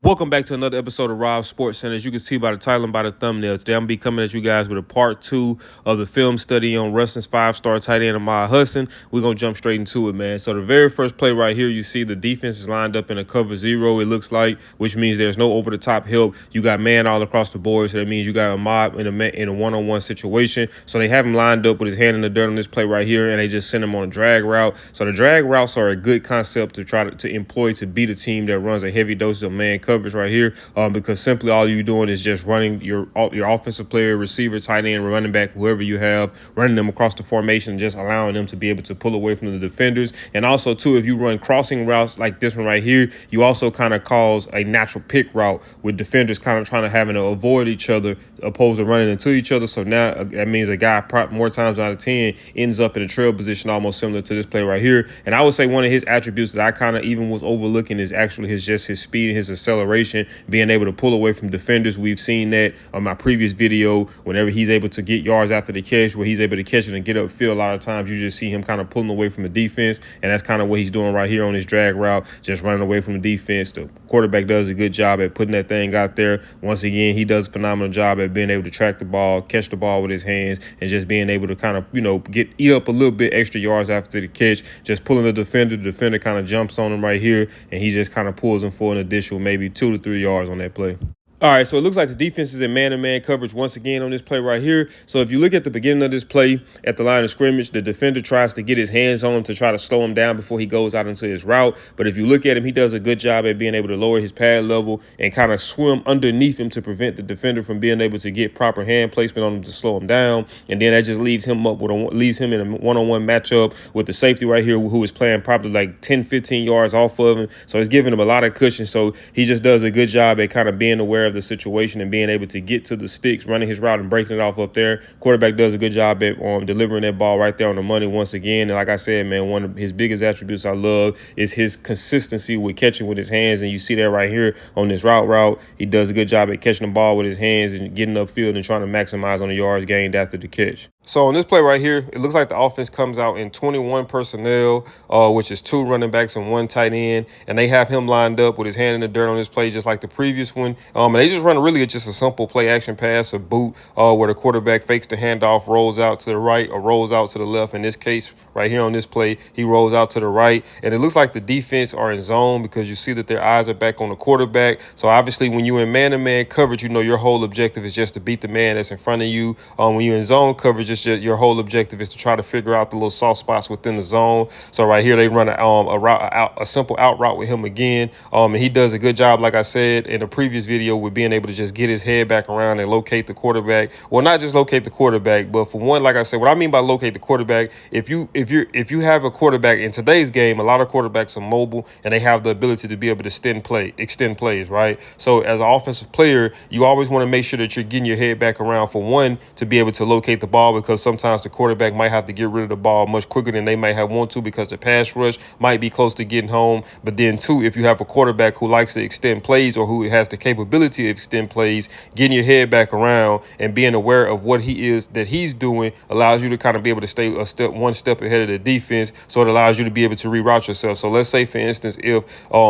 Welcome back to another episode of Rob Sports Center. As you can see by the title and by the thumbnails, today I'm be coming at you guys with a part 2 of the film study on Ruston's 5-star tight end Ahmad Hudson. We're going to jump straight into it, man. So the very first play right here, you see the defense is lined up in a cover 0, it looks like, which means there's no over-the-top help. You got man all across the board, so that means you got Ahmad in a one-on-one situation. So they have him lined up with his hand in the dirt on this play right here, and they just send him on a drag route. So the drag routes are a good concept to try to employ to beat a team that runs a heavy dose of man coverage right here, because simply all you're doing is just running your offensive player, receiver, tight end, running back, whoever you have, running them across the formation, and just allowing them to be able to pull away from the defenders. And also, too, if you run crossing routes like this one right here, you also kind of cause a natural pick route with defenders kind of trying to having to avoid each other opposed to running into each other. So now that means a guy more times out of 10 ends up in a trail position almost similar to this play right here. And I would say one of his attributes that I kind of even was overlooking is actually his speed and his acceleration, being able to pull away from defenders. We've seen that on my previous video whenever he's able to get yards after the catch, where he's able to catch it and get upfield. A lot of times you just see him kind of pulling away from the defense, and that's kind of what he's doing right here on his drag route, just running away from the defense. The quarterback does a good job at putting that thing out there. Once again, he does a phenomenal job at being able to track the ball, catch the ball with his hands, and just being able to kind of, eat up a little bit extra yards after the catch, just pulling the defender. The defender kind of jumps on him right here, and he just kind of pulls him for an additional maybe 2 to 3 yards on that play. All right, so it looks like the defense is in man-to-man coverage once again on this play right here. So if you look at the beginning of this play at the line of scrimmage, the defender tries to get his hands on him to try to slow him down before he goes out into his route. But if you look at him, he does a good job at being able to lower his pad level and kind of swim underneath him to prevent the defender from being able to get proper hand placement on him to slow him down. And then that just leaves him in a one-on-one matchup with the safety right here, who is playing probably like 10, 15 yards off of him. So it's giving him a lot of cushion. So he just does a good job at kind of being aware of the situation and being able to get to the sticks, running his route and breaking it off up there. Quarterback does a good job at delivering that ball right there on the money once again. And like I said, man, one of his biggest attributes I love is his consistency with catching with his hands. And you see that right here on this route. He does a good job at catching the ball with his hands and getting upfield and trying to maximize on the yards gained after the catch. So on this play right here, it looks like the offense comes out in 21 personnel, which is 2 running backs and 1 tight end. And they have him lined up with his hand in the dirt on this play, just like the previous one. And they just run really just a simple play action pass, a boot, where the quarterback fakes the handoff, rolls out to the right or rolls out to the left. In this case, right here on this play, he rolls out to the right. And it looks like the defense are in zone because you see that their eyes are back on the quarterback. So obviously when you're in man-to-man coverage, your whole objective is just to beat the man that's in front of you. When you're in zone coverage, your whole objective is to try to figure out the little soft spots within the zone. So right here, they run a simple out route with him again. And he does a good job, like I said in the previous video, with being able to just get his head back around and locate the quarterback. Well, not just locate the quarterback, but for one, like I said, what I mean by locate the quarterback, if you have a quarterback in today's game, a lot of quarterbacks are mobile and they have the ability to be able to extend plays, right? So as an offensive player, you always want to make sure that you're getting your head back around, for one, to be able to locate the ball, because sometimes the quarterback might have to get rid of the ball much quicker than they might have want to because the pass rush might be close to getting home. But then, too, if you have a quarterback who likes to extend plays or who has the capability to extend plays, getting your head back around and being aware of what he's doing allows you to kind of be able to stay one step ahead of the defense. So it allows you to be able to reroute yourself. So let's say, for instance, if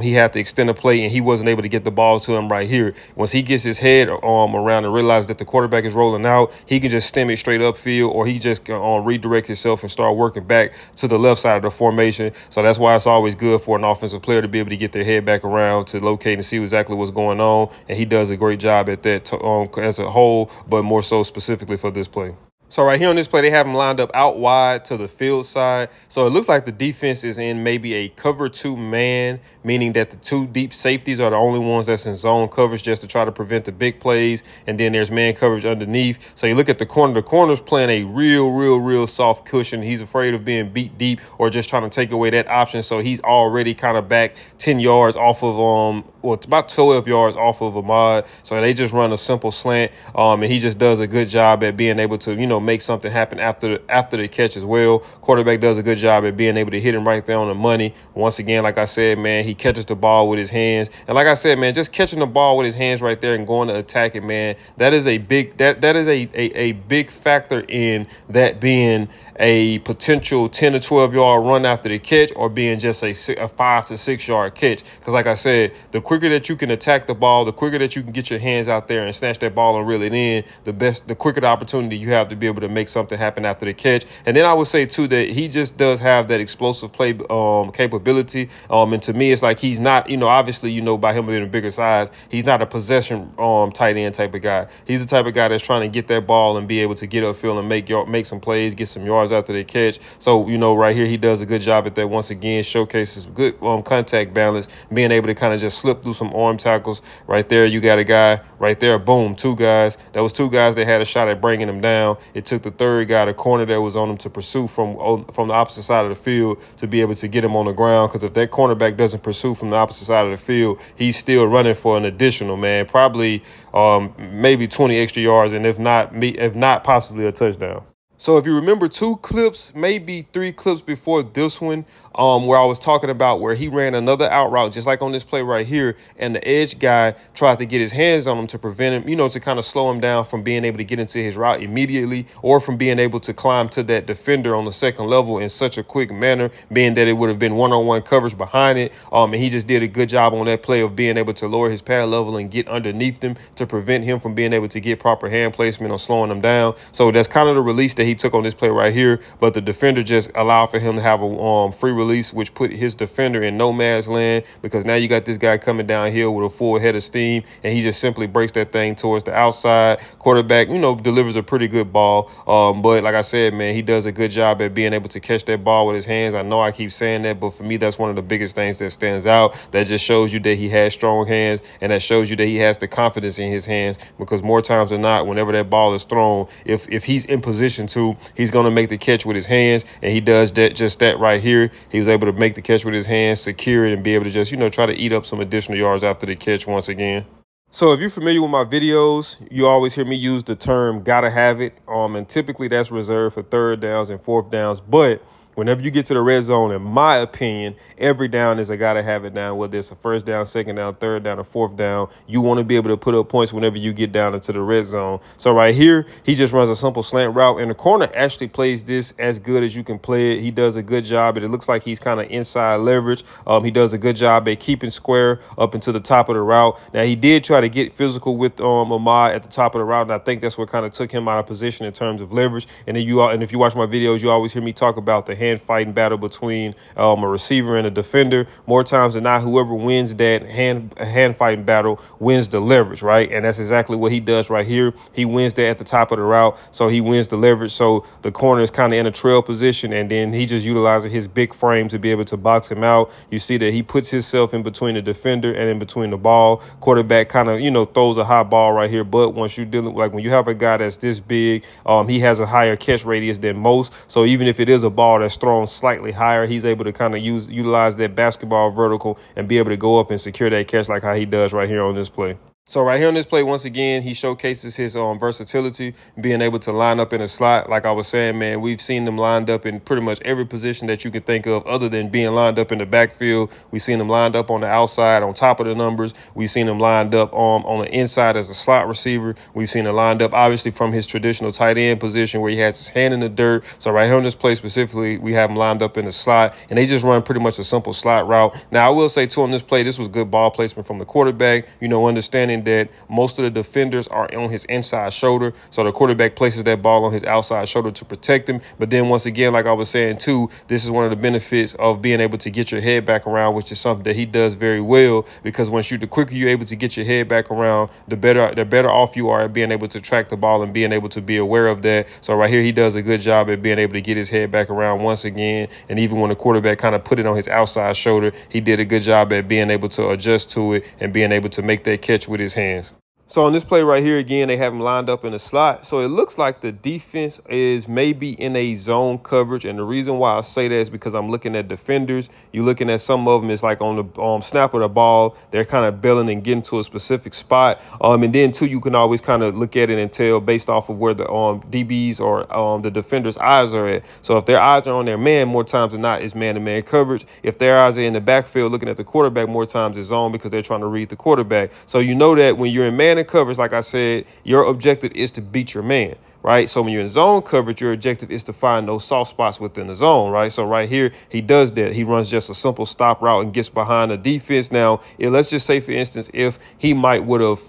he had to extend a play and he wasn't able to get the ball to him right here, once he gets his head around and realizes that the quarterback is rolling out, he can just stem it straight upfield, or he just redirect himself and start working back to the left side of the formation. So that's why it's always good for an offensive player to be able to get their head back around to locate and see exactly what's going on. And he does a great job at that as a whole, but more so specifically for this play. So right here on this play, they have him lined up out wide to the field side. So it looks like the defense is in maybe a cover 2 man, meaning that the 2 deep safeties are the only ones that's in zone coverage just to try to prevent the big plays. And then there's man coverage underneath. So you look at the corner. The corner's playing a real soft cushion. He's afraid of being beat deep or just trying to take away that option. So he's already kind of back 10 yards off of it's about 12 yards off of Ahmad. So they just run a simple slant. And he just does a good job at being able to, make something happen after the catch as well. Quarterback does a good job at being able to hit him right there on the money. Once again, like I said, man, he catches the ball with his hands. And like I said, man, just catching the ball with his hands right there and going to attack it, man, that is a big that is a big factor in that being a potential 10 to 12 yard run after the catch, or being just a 5 to 6 yard catch. Because like I said, the quicker that you can attack the ball, the quicker that you can get your hands out there and snatch that ball and reel it in, the quicker the opportunity you have to be able to make something happen after the catch. And then I would say too that he just does have that explosive play capability. And to me, it's like he's not, obviously, by him being a bigger size, he's not a possession tight end type of guy. He's the type of guy that's trying to get that ball and be able to get upfield and make some plays, get some yards after the catch. So, right here, he does a good job at that. Once again, showcases good contact balance, being able to kind of just slip through some arm tackles. Right there, you got a guy right there, boom, two guys. That was two guys that had a shot at bringing him down. It took the third guy, the corner that was on him, to pursue from the opposite side of the field to be able to get him on the ground. Because if that cornerback doesn't pursue from the opposite side of the field, he's still running for an additional, man, probably maybe 20 extra yards, and if not possibly a touchdown. So if you remember 2 clips, maybe 3 clips before this one, where I was talking about where he ran another out route, just like on this play right here, and the edge guy tried to get his hands on him to prevent him, to kind of slow him down from being able to get into his route immediately, or from being able to climb to that defender on the second level in such a quick manner, being that it would have been one-on-one coverage behind it. And he just did a good job on that play of being able to lower his pad level and get underneath them to prevent him from being able to get proper hand placement or slowing him down. So that's kind of the release that he took on this play right here, but the defender just allowed for him to have a free release, which put his defender in no man's land, because now you got this guy coming downhill with a full head of steam, and he just simply breaks that thing towards the outside. Quarterback, delivers a pretty good ball, but like I said, man, he does a good job at being able to catch that ball with his hands. I know I keep saying that, but for me, that's one of the biggest things that stands out. That just shows you that he has strong hands, and that shows you that he has the confidence in his hands, because more times than not, whenever that ball is thrown, if he's in position to, he's going to make the catch with his hands, and he does just that right here. He was able to make the catch with his hands, secure it, and be able to just, try to eat up some additional yards after the catch once again. So if you're familiar with my videos, you always hear me use the term "gotta have it," and typically that's reserved for 3rd downs and 4th downs. But whenever you get to the red zone, in my opinion, every down is a gotta have it down, whether it's a 1st down, 2nd down, 3rd down, or 4th down. You want to be able to put up points whenever you get down into the red zone. So right here, he just runs a simple slant route, and the corner actually plays this as good as you can play it. He does a good job, and it looks like he's kind of inside leverage. He does a good job at keeping square up into the top of the route. Now, he did try to get physical with Ahmad at the top of the route, and I think that's what kind of took him out of position in terms of leverage. And then if you watch my videos, you always hear me talk about the hand fighting battle between a receiver and a defender. More times than not, whoever wins that hand fighting battle wins the leverage, right? And that's exactly what he does right here. He wins that at the top of the route, so he wins the leverage. So the corner is kind of in a trail position, and then he just utilizes his big frame to be able to box him out. You see that he puts himself in between the defender and in between the ball. Quarterback kind of, throws a high ball right here, but once you're dealing, like when you have a guy that's this big, he has a higher catch radius than most. So even if it is a ball that's thrown slightly higher, he's able to kind of utilize that basketball vertical and be able to go up and secure that catch like how he does right here on this play. So right here on this play, once again, he showcases his versatility, being able to line up in a slot. Like I was saying, man, we've seen them lined up in pretty much every position that you can think of other than being lined up in the backfield. We've seen them lined up on the outside, on top of the numbers. We've seen them lined up on the inside as a slot receiver. We've seen it lined up, obviously, from his traditional tight end position where he has his hand in the dirt. So right here on this play specifically, we have him lined up in the slot, and they just run pretty much a simple slot route. Now, I will say, too, on this play, this was good ball placement from the quarterback, understanding that most of the defenders are on his inside shoulder. So the quarterback places that ball on his outside shoulder to protect him. But then once again, like I was saying too, this is one of the benefits of being able to get your head back around, which is something that he does very well, because the quicker you're able to get your head back around, the better off you are at being able to track the ball and being able to be aware of that. So right here, he does a good job at being able to get his head back around once again. And even when the quarterback kind of put it on his outside shoulder, he did a good job at being able to adjust to it and being able to make that catch with his hands. So on this play right here, again, they have him lined up in a slot. So it looks like the defense is maybe in a zone coverage. And the reason why I say that is because I'm looking at defenders. You're looking at some of them, it's like on the snap of the ball, they're kind of bailing and getting to a specific spot. And then, too, you can always kind of look at it and tell based off of where the DBs or the defenders' eyes are at. So if their eyes are on their man, more times than not, it's man-to-man coverage. If their eyes are in the backfield looking at the quarterback, more times it's zone because they're trying to read the quarterback. So you know that when you're in man coverage, like I said, your objective is to beat your man, right? So when you're in zone coverage, your objective is to find those soft spots within the zone, right? So right here, he does that. He runs just a simple stop route and gets behind the defense. Now, let's just say, for instance, if he might would have,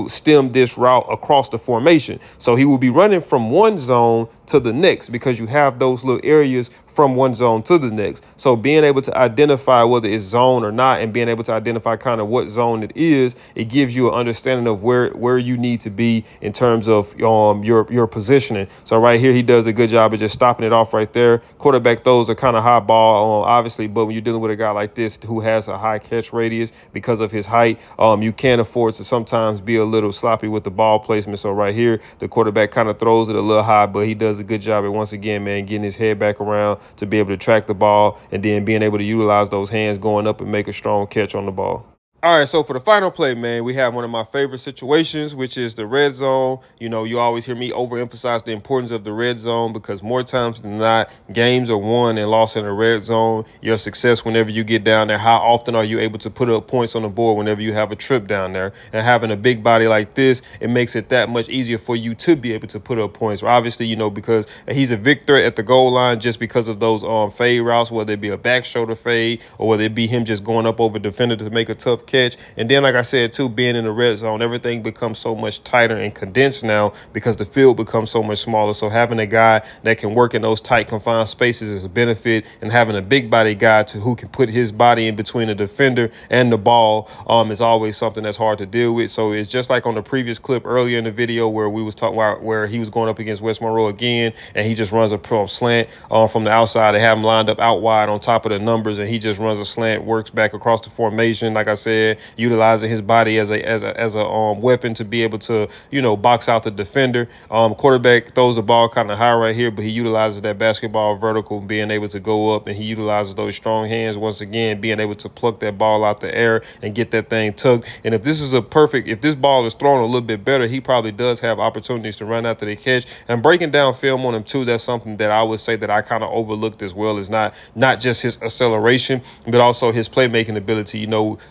stemmed this route across the formation. So he will be running from one zone to the next because you have those little areas from one zone to the next. So being able to identify whether it's zone or not and being able to identify kind of what zone it is, it gives you an understanding of where you need to be in terms of your positioning. So right here, he does a good job of just stopping it off right there. Quarterback throws are kind of high ball, obviously, but when you're dealing with a guy like this who has a high catch radius because of his height, you can afford to sometimes be a little sloppy with the ball placement. So right here, the quarterback kind of throws it a little high, but he does a good job at, once again, man, getting his head back around to be able to track the ball and then being able to utilize those hands going up and make a strong catch on the ball. All right, so for the final play, man, we have one of my favorite situations, which is the red zone. You always hear me overemphasize the importance of the red zone because more times than not, games are won and lost in the red zone. Your success whenever you get down there, how often are you able to put up points on the board whenever you have a trip down there? And having a big body like this, it makes it that much easier for you to be able to put up points. Obviously, because he's a big threat at the goal line just because of those fade routes, whether it be a back shoulder fade or whether it be him just going up over defender to make a tough catch. And then, like I said, too, being in the red zone, everything becomes so much tighter and condensed now because the field becomes so much smaller. So having a guy that can work in those tight confined spaces is a benefit, and having a big body guy who can put his body in between the defender and the ball is always something that's hard to deal with. So it's just like on the previous clip earlier in the video where we was talking about where he was going up against West Monroe again, and he just runs a slant from the outside. They have him lined up out wide on top of the numbers, and he just runs a slant, works back across the formation. Like I said, utilizing his body as a weapon to be able to box out the defender. Quarterback throws the ball kind of high right here, but he utilizes that basketball vertical, being able to go up, and he utilizes those strong hands once again, being able to pluck that ball out the air and get that thing tucked. And if this ball is thrown a little bit better, he probably does have opportunities to run after the catch. And breaking down film on him too, that's something that I would say that I kind of overlooked as well, is not just his acceleration, but also his playmaking ability.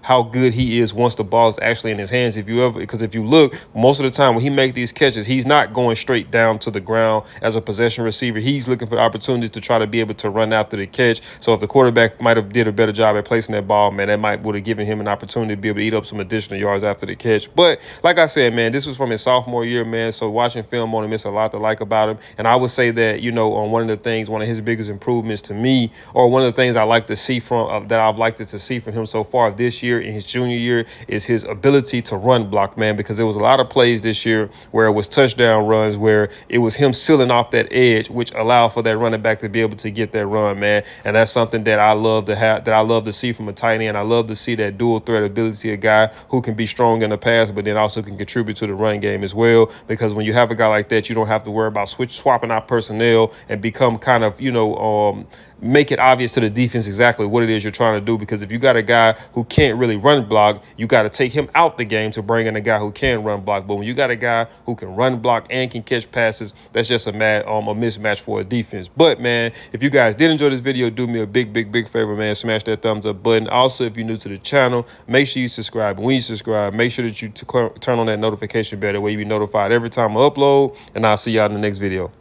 How good he is once the ball is actually in his hands. Because if you look, most of the time when he makes these catches, he's not going straight down to the ground as a possession receiver. He's looking for opportunities to try to be able to run after the catch. So if the quarterback might have did a better job at placing that ball, man, that would have given him an opportunity to be able to eat up some additional yards after the catch. But like I said, man, this was from his sophomore year, man. So watching film on him, it's a lot to like about him. And I would say that, on one of his biggest improvements to me, or one of the things I like to see that I've liked to see from him so far this year in his junior year, is his ability to run block, man, because there was a lot of plays this year where it was touchdown runs where it was him sealing off that edge, which allowed for that running back to be able to get that run, man. And that's something that I love to see from a tight end. I love to see that dual threat ability, a guy who can be strong in the pass, but then also can contribute to the run game as well. Because when you have a guy like that, you don't have to worry about swapping out personnel and become kind of, make it obvious to the defense exactly what it is you're trying to do. Because if you got a guy who can't really run block, you got to take him out the game to bring in a guy who can run block. But when you got a guy who can run block and can catch passes, that's just a mismatch for a defense. But, man, if you guys did enjoy this video, do me a big favor, man. Smash that thumbs up button. Also, if you're new to the channel, make sure you subscribe. And when you subscribe, make sure that you turn on that notification bell. That way you be notified every time I upload. And I'll see y'all in the next video.